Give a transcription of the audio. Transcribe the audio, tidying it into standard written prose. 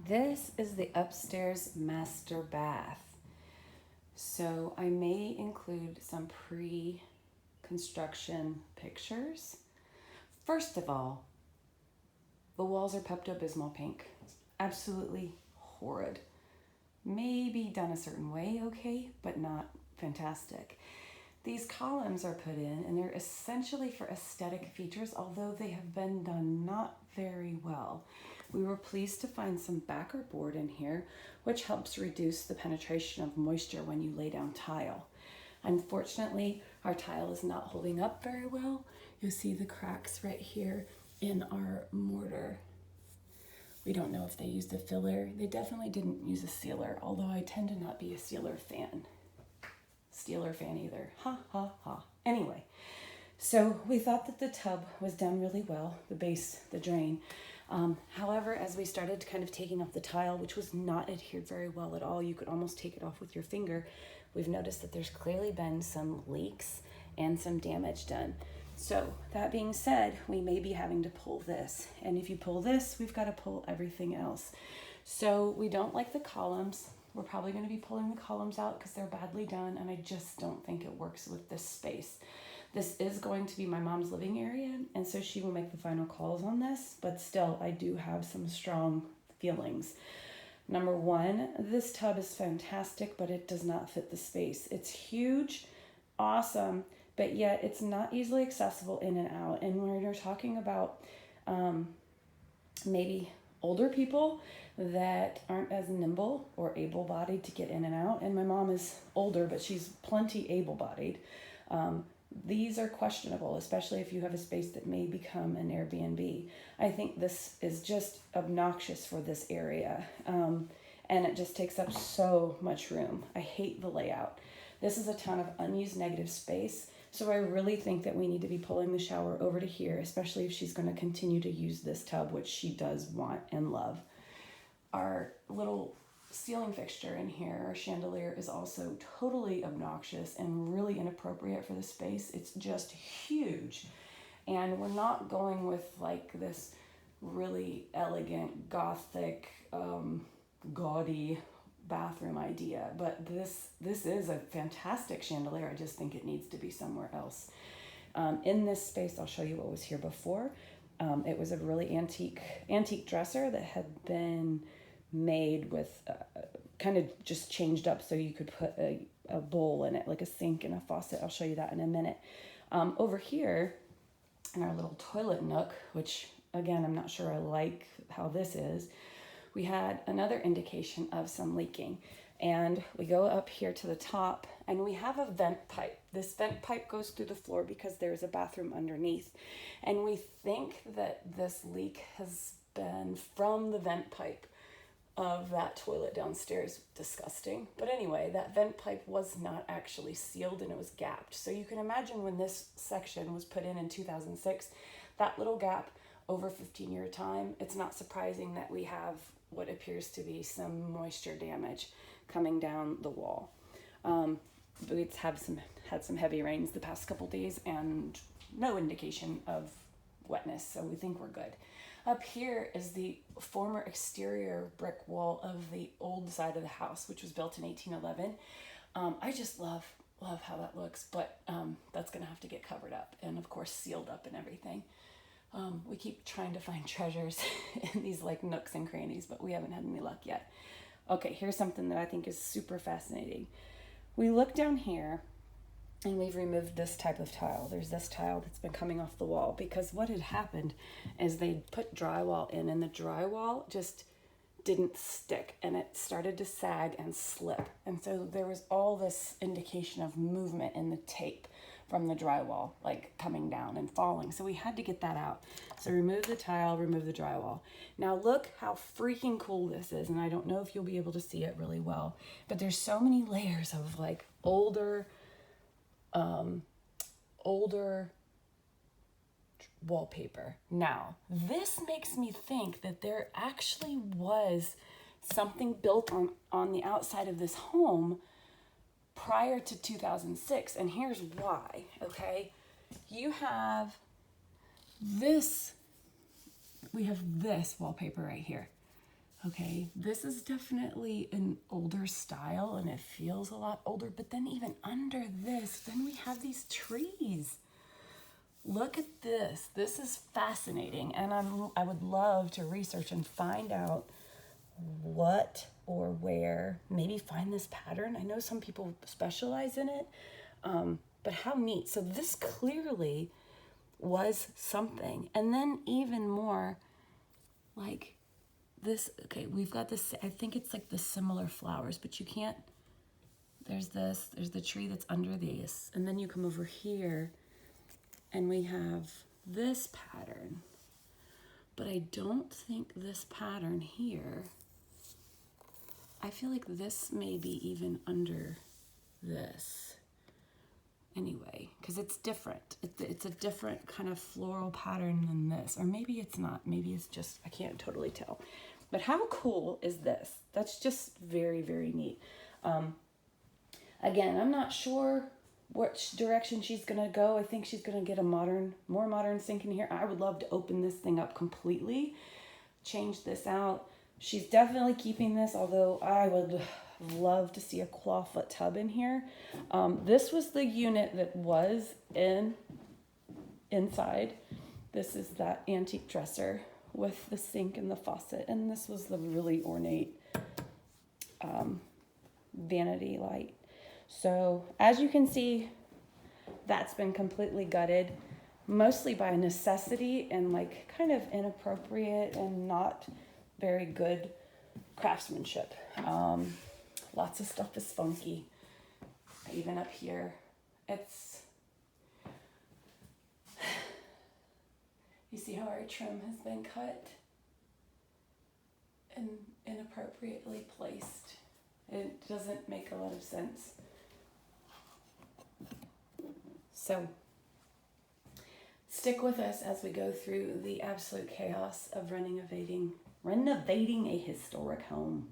This is the upstairs master bath. So I may include some pre-construction pictures. First of all, the walls are Pepto-Bismol pink. Absolutely horrid. Maybe done a certain way, okay, but not fantastic. These columns are put in and they're essentially for aesthetic features, although they have been done not very well. We were pleased to find some backer board in here, which helps reduce the penetration of moisture when you lay down tile. Unfortunately, our tile is not holding up very well. You'll see the cracks right here in our mortar. We don't know if they used a filler. They definitely didn't use a sealer, although I tend to not be a sealer fan. Steeler fan either. Ha, ha, ha. Anyway, so we thought that the tub was done really well, the base, the drain. However, as we started kind of taking off the tile, which was not adhered very well at all, you could almost take it off with your finger, we've noticed that there's clearly been some leaks and some damage done. So that being said, we may be having to pull this. And if you pull this, we've got to pull everything else. So we don't like the columns. We're probably going to be pulling the columns out because they're badly done, and I just don't think it works with this space. This is going to be my mom's living area, and so she will make the final calls on this, but still, I do have some strong feelings. Number one, this tub is fantastic, but it does not fit the space. It's huge, awesome, but yet it's not easily accessible in and out. And when you're talking about maybe older people that aren't as nimble or able-bodied to get in and out, and my mom is older, but she's plenty able-bodied, these are questionable, especially if you have a space that may become an Airbnb. I think this is just obnoxious for this area, and it just takes up so much room. I hate the layout. This is a ton of unused negative space, so I really think that we need to be pulling the shower over to here, especially if she's going to continue to use this tub, which she does want and love. Our little ceiling fixture in here, our chandelier, is also totally obnoxious and really inappropriate for the space. It's just huge. And we're not going with like this really elegant, gothic, gaudy bathroom idea, but this is a fantastic chandelier. I just think it needs to be somewhere else. In this space, I'll show you what was here before. It was a really antique dresser that had been made with kind of just changed up so you could put a bowl in it, like a sink and a faucet. I'll show you that in a minute. Over here in our little toilet nook, which again, I'm not sure I like how this is, we had another indication of some leaking. And we go up here to the top and we have a vent pipe. This vent pipe goes through the floor because there's a bathroom underneath. And we think that this leak has been from the vent pipe of that toilet downstairs. Disgusting. But anyway, that vent pipe was not actually sealed and it was gapped. So you can imagine when this section was put in 2006, that little gap over 15-year time, it's not surprising that we have what appears to be some moisture damage coming down the wall. We've had some heavy rains the past couple days and no indication of wetness, so we think we're good. Up here is the former exterior brick wall of the old side of the house, which was built in 1811. I just love how that looks, but that's gonna have to get covered up and of course sealed up and everything. We keep trying to find treasures in these like nooks and crannies, but we haven't had any luck yet. Okay, here's something that I think is super fascinating. We look down here and we've removed this type of tile. There's this tile that's been coming off the wall because what had happened is they put drywall in and the drywall just didn't stick and it started to sag and slip. And so there was all this indication of movement in the tape from the drywall, like coming down and falling. So we had to get that out. So remove the tile, remove the drywall. Now look how freaking cool this is. And I don't know if you'll be able to see it really well, but there's so many layers of like older wallpaper. Now, this makes me think that there actually was something built on the outside of this home prior to 2006, and here's why, okay? You have this, we have this wallpaper right here. Okay, this is definitely an older style and it feels a lot older, but then even under this, then we have these trees. Look at this. This is fascinating, and I would love to research and find out what or where, maybe find this pattern. I know some people specialize in it, but how neat. So this clearly was something. And then even more, like this, okay, we've got this, I think it's like the similar flowers, but you can't, there's the tree that's under these, and then you come over here and we have this pattern, but I don't think this pattern here, I feel like this may be even under this anyway, because it's different. It's a different kind of floral pattern than this, or maybe it's not, maybe it's just, I can't totally tell. But how cool is this? That's just very, very neat. Again, I'm not sure which direction she's gonna go. I think she's gonna get a more modern sink in here. I would love to open this thing up completely, change this out. She's definitely keeping this, although I would love to see a clawfoot tub in here. This was the unit that was inside. This is that antique dresser with the sink and the faucet, and this was the really ornate vanity light. So as you can see, that's been completely gutted, mostly by necessity and like kind of inappropriate and not very good craftsmanship. Lots of stuff is funky. Even up here, it's, you see how our trim has been cut and inappropriately placed. It doesn't make a lot of sense. So stick with us as we go through the absolute chaos of renovating a historic home.